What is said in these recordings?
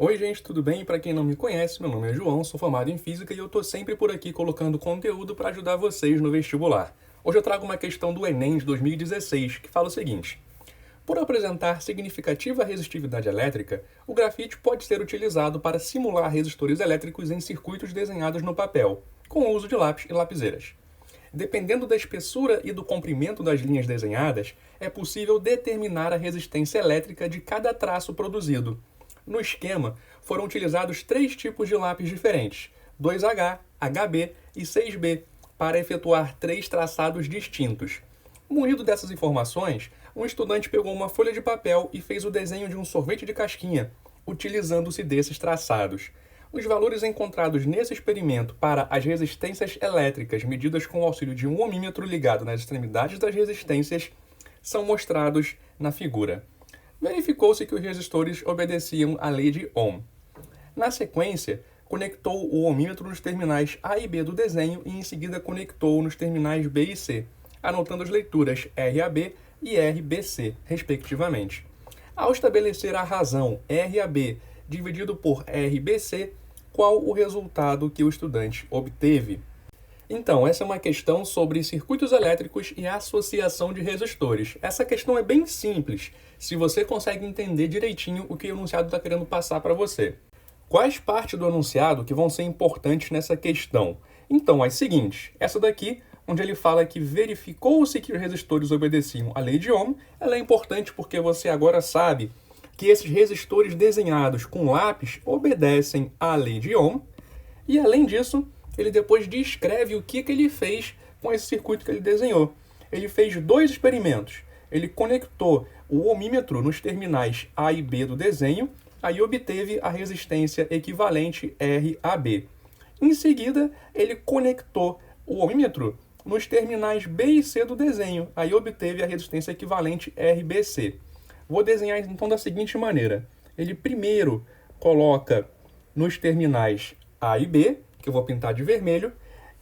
Oi gente, tudo bem? Para quem não me conhece, meu nome é João, sou formado em Física e eu tô sempre por aqui colocando conteúdo para ajudar vocês no vestibular. Hoje eu trago uma questão do Enem de 2016, que fala o seguinte: por apresentar significativa resistividade elétrica, o grafite pode ser utilizado para simular resistores elétricos em circuitos desenhados no papel, com o uso de lápis e lapiseiras. Dependendo da espessura e do comprimento das linhas desenhadas, é possível determinar a resistência elétrica de cada traço produzido. No esquema, foram utilizados 3 tipos de lápis diferentes, 2H, HB e 6B, para efetuar 3 traçados distintos. Munido dessas informações, um estudante pegou uma folha de papel e fez o desenho de um sorvete de casquinha, utilizando-se desses traçados. Os valores encontrados nesse experimento para as resistências elétricas medidas com o auxílio de um ohmímetro ligado nas extremidades das resistências são mostrados na figura. Verificou-se que os resistores obedeciam à lei de Ohm. Na sequência, conectou o ohmímetro nos terminais A e B do desenho e em seguida conectou nos terminais B e C, anotando as leituras RAB e RBC, respectivamente. Ao estabelecer a razão RAB dividido por RBC, qual o resultado que o estudante obteve? Então, essa é uma questão sobre circuitos elétricos e associação de resistores. Essa questão é bem simples, se você consegue entender direitinho o que o enunciado está querendo passar para você. Quais partes do enunciado que vão ser importantes nessa questão? Então, as seguintes. Essa daqui, onde ele fala que verificou-se que os resistores obedeciam à lei de Ohm, ela é importante porque você agora sabe que esses resistores desenhados com lápis obedecem à lei de Ohm. E, além disso, ele depois descreve o que ele fez com esse circuito que ele desenhou. Ele fez 2 experimentos. Ele conectou o ohmímetro nos terminais A e B do desenho, aí obteve a resistência equivalente RAB. Em seguida, ele conectou o ohmímetro nos terminais B e C do desenho, aí obteve a resistência equivalente RBC. Vou desenhar então da seguinte maneira. Ele primeiro coloca nos terminais A e B, que eu vou pintar de vermelho,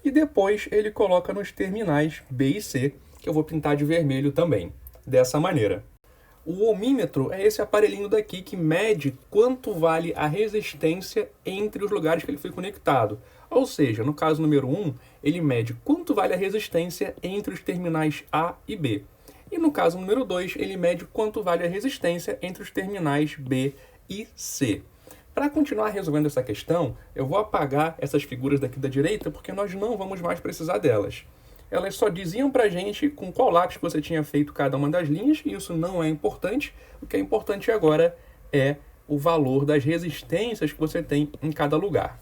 e depois ele coloca nos terminais B e C, que eu vou pintar de vermelho também, dessa maneira. O ohmímetro é esse aparelhinho daqui que mede quanto vale a resistência entre os lugares que ele foi conectado. Ou seja, no caso número 1, ele mede quanto vale a resistência entre os terminais A e B. E no caso número 2, ele mede quanto vale a resistência entre os terminais B e C. Para continuar resolvendo essa questão, eu vou apagar essas figuras daqui da direita porque nós não vamos mais precisar delas. Elas só diziam para a gente com qual lápis que você tinha feito cada uma das linhas, e isso não é importante. O que é importante agora é o valor das resistências que você tem em cada lugar.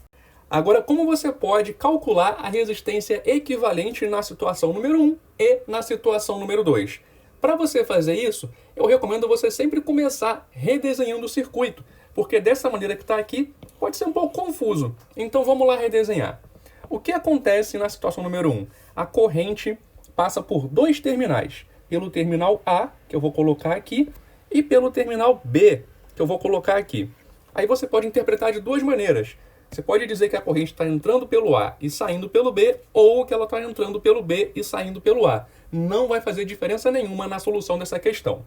Agora, como você pode calcular a resistência equivalente na situação número 1 e na situação número 2? Para você fazer isso, eu recomendo você sempre começar redesenhando o circuito, porque dessa maneira que está aqui, pode ser um pouco confuso. Então vamos lá redesenhar. O que acontece na situação número 1? A corrente passa por 2 terminais. Pelo terminal A, que eu vou colocar aqui, e pelo terminal B, que eu vou colocar aqui. Aí você pode interpretar de 2 maneiras. Você pode dizer que a corrente está entrando pelo A e saindo pelo B, ou que ela está entrando pelo B e saindo pelo A. Não vai fazer diferença nenhuma na solução dessa questão.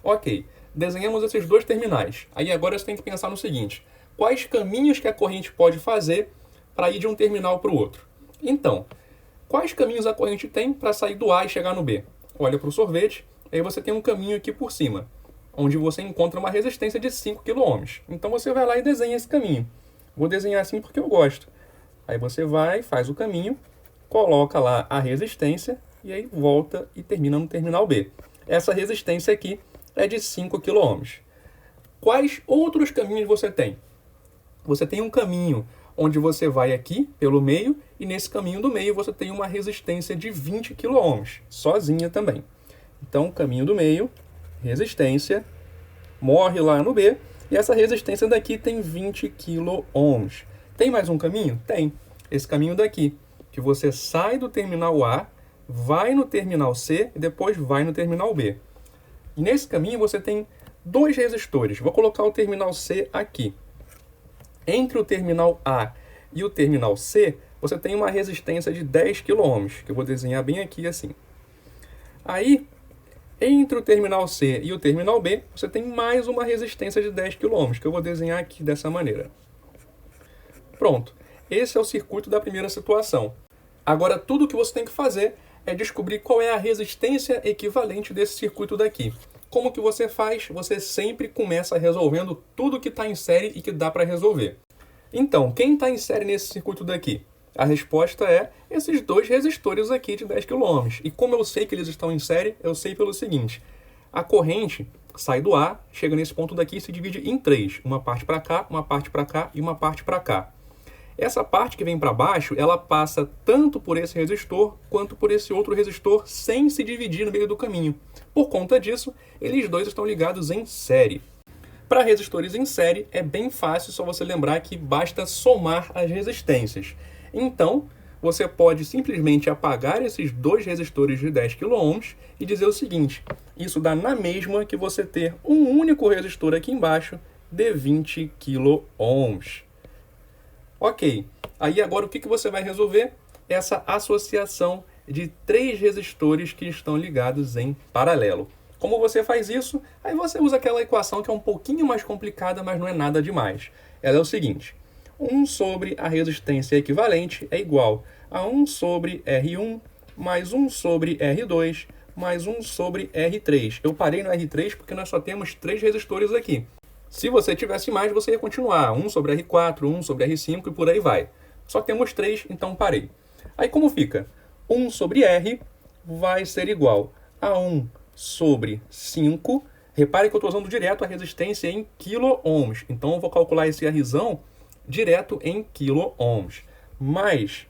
Ok, desenhamos esses 2 terminais. Aí agora você tem que pensar no seguinte: quais caminhos que a corrente pode fazer para ir de um terminal para o outro? Então, quais caminhos a corrente tem para sair do A e chegar no B? Olha para o sorvete, aí você tem um caminho aqui por cima, onde você encontra uma resistência de 5 kΩ. Então você vai lá e desenha esse caminho. Vou desenhar assim porque eu gosto. Aí você vai, faz o caminho, coloca lá a resistência e aí volta e termina no terminal B. Essa resistência aqui é de 5 kΩ. Quais outros caminhos você tem? Você tem um caminho onde você vai aqui pelo meio e nesse caminho do meio você tem uma resistência de 20 kΩ, sozinha também. Então, caminho do meio, resistência, morre lá no B e essa resistência daqui tem 20 kΩ. Tem mais um caminho? Tem. Esse caminho daqui, que você sai do terminal A, vai no terminal C e depois vai no terminal B. E nesse caminho você tem 2 resistores. Vou colocar o terminal C aqui. Entre o terminal A e o terminal C, você tem uma resistência de 10 kΩ, que eu vou desenhar bem aqui assim. Aí, Entre o terminal C e o terminal B, você tem mais uma resistência de 10 kΩ, que eu vou desenhar aqui dessa maneira. Pronto. Esse é o circuito da primeira situação. Agora, tudo o que você tem que fazer é descobrir qual é a resistência equivalente desse circuito daqui. Como que você faz? Você sempre começa resolvendo tudo que está em série e que dá para resolver. Então, quem está em série nesse circuito daqui? A resposta é esses dois resistores aqui de 10 kΩ. E como eu sei que eles estão em série, eu sei pelo seguinte. A corrente sai do A, chega nesse ponto daqui e se divide em três. Uma parte para cá, uma parte para cá e uma parte para cá. Essa parte que vem para baixo, ela passa tanto por esse resistor quanto por esse outro resistor sem se dividir no meio do caminho. Por conta disso, eles dois estão ligados em série. Para resistores em série, é bem fácil, só você lembrar que basta somar as resistências. Então, você pode simplesmente apagar esses dois resistores de 10 kΩ e dizer o seguinte, isso dá na mesma que você ter um único resistor aqui embaixo de 20 kΩ. Ok, aí agora o que você vai resolver? Essa associação de três resistores que estão ligados em paralelo. Como você faz isso? Aí você usa aquela equação que é um pouquinho mais complicada, mas não é nada demais. Ela é o seguinte, 1 sobre a resistência equivalente é igual a 1 sobre R1 mais 1 sobre R2 mais 1 sobre R3. Eu parei no R3 porque nós só temos três resistores aqui. Se você tivesse mais, você ia continuar. 1 sobre R4, 1 sobre R5 e por aí vai. Só temos 3, então parei. Aí como fica? 1 sobre R vai ser igual a 1 sobre 5. Repare que eu estou usando direto a resistência em quiloohms. Então eu vou calcular esse Rzão direto em quiloohms. Mais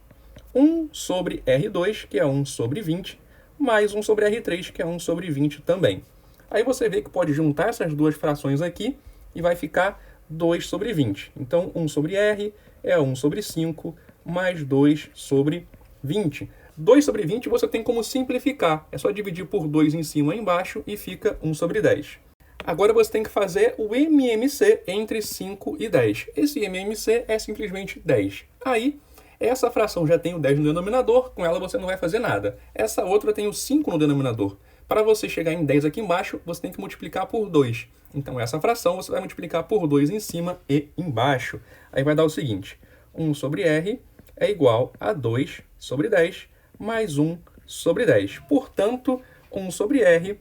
1 sobre R2, que é 1 sobre 20. Mais 1 sobre R3, que é 1 sobre 20 também. Aí você vê que pode juntar essas duas frações aqui e vai ficar 2 sobre 20. Então, 1 sobre R é 1 sobre 5, mais 2 sobre 20. 2 sobre 20 você tem como simplificar. É só dividir por 2 em cima e embaixo e fica 1 sobre 10. Agora você tem que fazer o MMC entre 5 e 10. Esse MMC é simplesmente 10. Aí, essa fração já tem o 10 no denominador, com ela você não vai fazer nada. Essa outra tem o 5 no denominador. Para você chegar em 10 aqui embaixo, você tem que multiplicar por 2. Então, essa fração você vai multiplicar por 2 em cima e embaixo. Aí vai dar o seguinte, 1 sobre R é igual a 2 sobre 10 mais 1 sobre 10. Portanto, 1 sobre R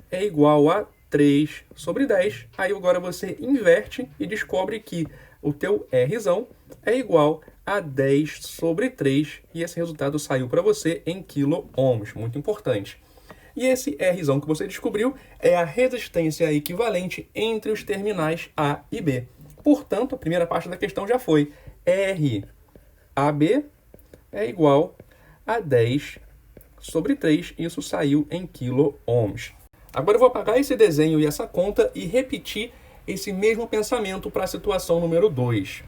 é igual a 3 sobre 10. Aí agora você inverte e descobre que o teu Rzão é igual a 10 sobre 3. E esse resultado saiu para você em quiloohms. Muito importante. E esse Rzão que você descobriu é a resistência equivalente entre os terminais A e B. Portanto, a primeira parte da questão já foi RAB é igual a 10 sobre 3. Isso saiu em quiloohms. Agora eu vou apagar esse desenho e essa conta e repetir esse mesmo pensamento para a situação número 2.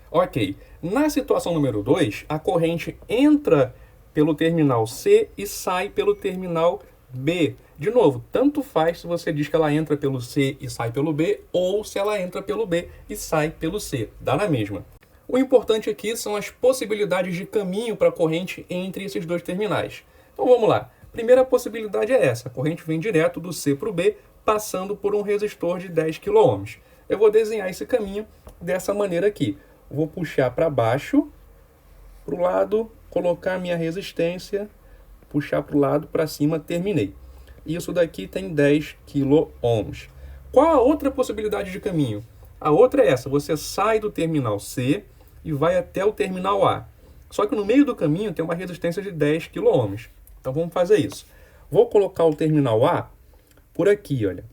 Ok, na situação número 2, a corrente entra pelo terminal C e sai pelo terminal B. De novo, tanto faz se você diz que ela entra pelo C e sai pelo B, ou se ela entra pelo B e sai pelo C. Dá na mesma. O importante aqui são as possibilidades de caminho para a corrente entre esses dois terminais. Então vamos lá. Primeira possibilidade é essa. A corrente vem direto do C para o B, passando por um resistor de 10 kΩ. Eu vou desenhar esse caminho dessa maneira aqui. Vou puxar para baixo, para o lado, colocar a minha resistência, puxar para o lado, para cima, terminei. Isso daqui tem 10 kΩ. Qual a outra possibilidade de caminho? A outra é essa, você sai do terminal C e vai até o terminal A. Só que no meio do caminho tem uma resistência de 10 kΩ. Então vamos fazer isso. Vou colocar o terminal A por aqui, olha.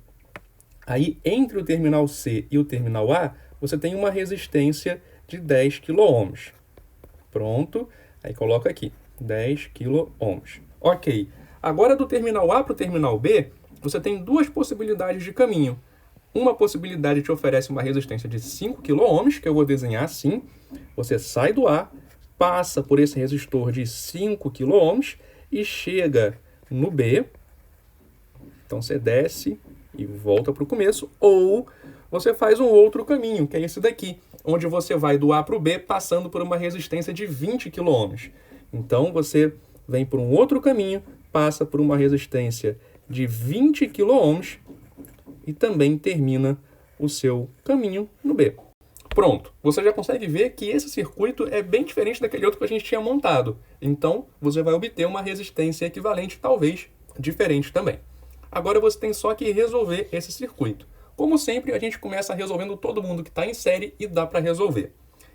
Aí entre o terminal C e o terminal A, você tem uma resistência de 10 kΩ. Pronto, aí coloca aqui, 10 kΩ. Ok, agora do terminal A para o terminal B, você tem duas possibilidades de caminho. Uma possibilidade te oferece uma resistência de 5 kΩ, que eu vou desenhar assim. Você sai do A, passa por esse resistor de 5 kΩ e chega no B. Então você desce e volta para o começo. Ou você faz um outro caminho, que é esse daqui, onde você vai do A para o B passando por uma resistência de 20 kΩ. Então você vem por um outro caminho, passa por uma resistência de 20 kΩ e também termina o seu caminho no B. Pronto, você já consegue ver que esse circuito é bem diferente daquele outro que a gente tinha montado. Então, você vai obter uma resistência equivalente, talvez diferente também. Agora você tem só que resolver esse circuito. Como sempre, a gente começa resolvendo todo mundo que está em série e dá para resolver.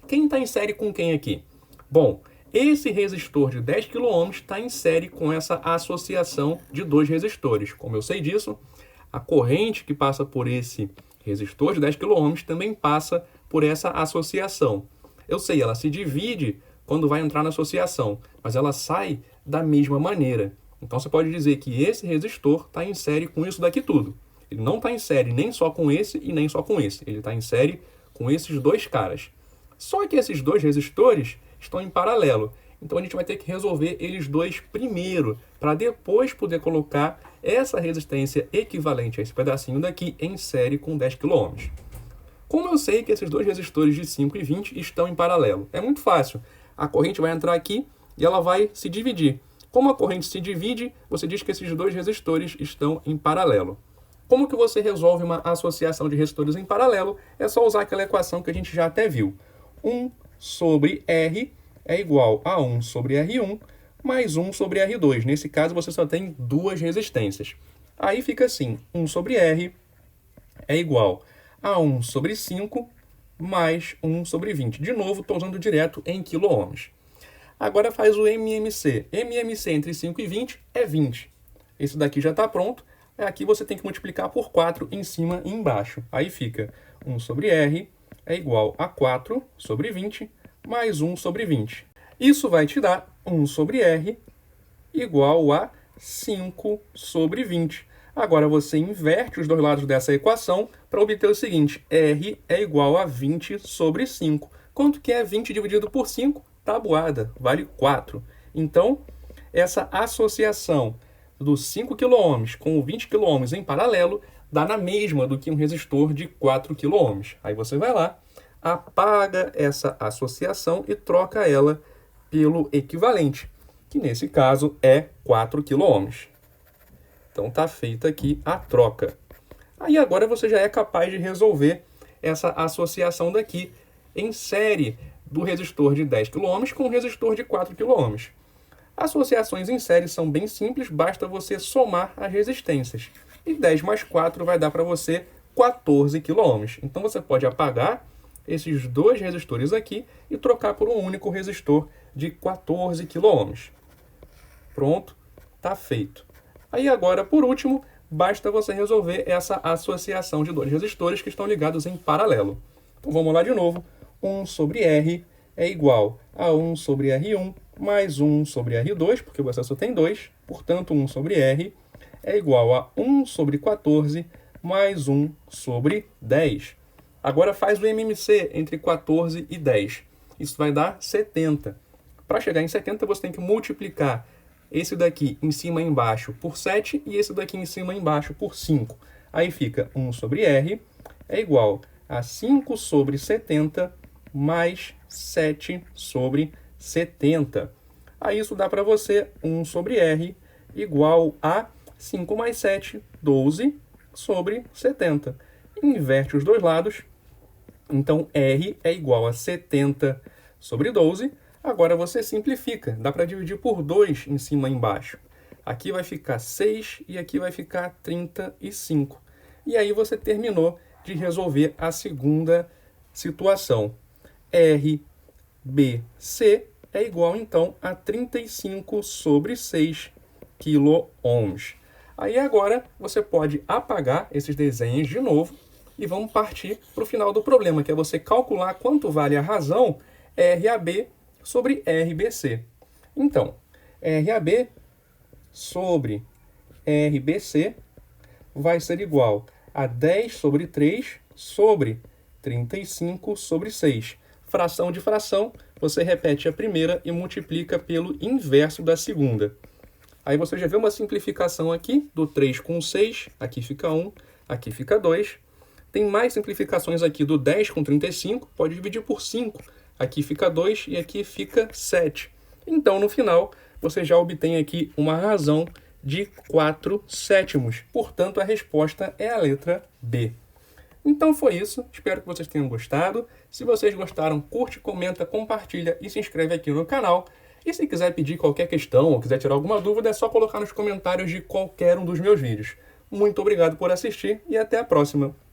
Quem está em série com quem aqui? Bom, esse resistor de 10 kΩ está em série com essa associação de dois resistores. Como eu sei disso, a corrente que passa por esse resistor de 10 kΩ também passa por essa associação. Eu sei, ela se divide quando vai entrar na associação, mas ela sai da mesma maneira. Então você pode dizer que esse resistor está em série com isso daqui tudo. Ele não está em série nem só com esse e nem só com esse. Ele está em série com esses dois caras. Só que esses dois resistores estão em paralelo. Então a gente vai ter que resolver eles dois primeiro, para depois poder colocar essa resistência equivalente a esse pedacinho daqui em série com 10 kΩ. Como eu sei que esses dois resistores de 5 e 20 estão em paralelo? É muito fácil. A corrente vai entrar aqui e ela vai se dividir. Como a corrente se divide, você diz que esses dois resistores estão em paralelo. Como que você resolve uma associação de resistores em paralelo? É só usar aquela equação que a gente já até viu. 1 sobre R é igual a 1 sobre R1 mais 1 sobre R2. Nesse caso, você só tem duas resistências. Aí fica assim, 1 sobre R é igual a 1 sobre 5 mais 1 sobre 20. De novo, estou usando direto em kΩ. Agora faz o MMC. MMC entre 5 e 20 é 20. Esse daqui já está pronto. Aqui você tem que multiplicar por 4 em cima e embaixo. Aí fica 1 sobre R é igual a 4 sobre 20 mais 1 sobre 20. Isso vai te dar 1 sobre R igual a 5 sobre 20. Agora você inverte os dois lados dessa equação para obter o seguinte: R é igual a 20 sobre 5. Quanto que é 20 dividido por 5? Tabuada, vale 4. Então, essa associação dos 5 kΩ com o 20 kΩ em paralelo dá na mesma do que um resistor de 4 kΩ. Aí você vai lá, apaga essa associação e troca ela pelo equivalente, que nesse caso é 4 kΩ. Então está feita aqui a troca. Aí agora você já é capaz de resolver essa associação daqui em série do resistor de 10 kΩ com o resistor de 4 kΩ. Associações em série são bem simples, basta você somar as resistências. E 10 mais 4 vai dar para você 14 kΩ. Então você pode apagar esses dois resistores aqui e trocar por um único resistor de 14 kΩ. Pronto, está feito. Aí agora, por último, basta você resolver essa associação de dois resistores que estão ligados em paralelo. Então vamos lá de novo. 1 sobre R é igual a 1 sobre R1 mais 1 sobre R2, porque você só tem 2. Portanto, 1 sobre R é igual a 1 sobre 14 mais 1 sobre 10. Agora faz o MMC entre 14 e 10. Isso vai dar 70. Para chegar em 70, você tem que multiplicar esse daqui em cima e embaixo por 7 e esse daqui em cima e embaixo por 5. Aí fica 1 sobre R é igual a 5 sobre 70 mais 7 sobre 70. Aí isso dá para você 1 sobre R igual a 5 mais 7, 12 sobre 70. Inverte os dois lados. Então, R é igual a 70 sobre 12. Agora você simplifica. Dá para dividir por 2 em cima e embaixo. Aqui vai ficar 6 e aqui vai ficar 35. E aí você terminou de resolver a segunda situação. RBC é igual, então, a 35 sobre 6 kΩ. Aí agora você pode apagar esses desenhos de novo e vamos partir para o final do problema, que é você calcular quanto vale a razão RAB sobre RBC. Então, RAB sobre RBC vai ser igual a 10 sobre 3 sobre 35 sobre 6. Fração de fração, você repete a primeira e multiplica pelo inverso da segunda. Aí você já vê uma simplificação aqui, do 3 com 6, aqui fica 1, aqui fica 2. Tem mais simplificações aqui do 10 com 35, pode dividir por 5. Aqui fica 2 e aqui fica 7. Então, no final, você já obtém aqui uma razão de 4/7. Portanto, a resposta é a letra B. Então foi isso, espero que vocês tenham gostado. Se vocês gostaram, curte, comenta, compartilha e se inscreve aqui no canal. E se quiser pedir qualquer questão ou quiser tirar alguma dúvida, é só colocar nos comentários de qualquer um dos meus vídeos. Muito obrigado por assistir e até a próxima!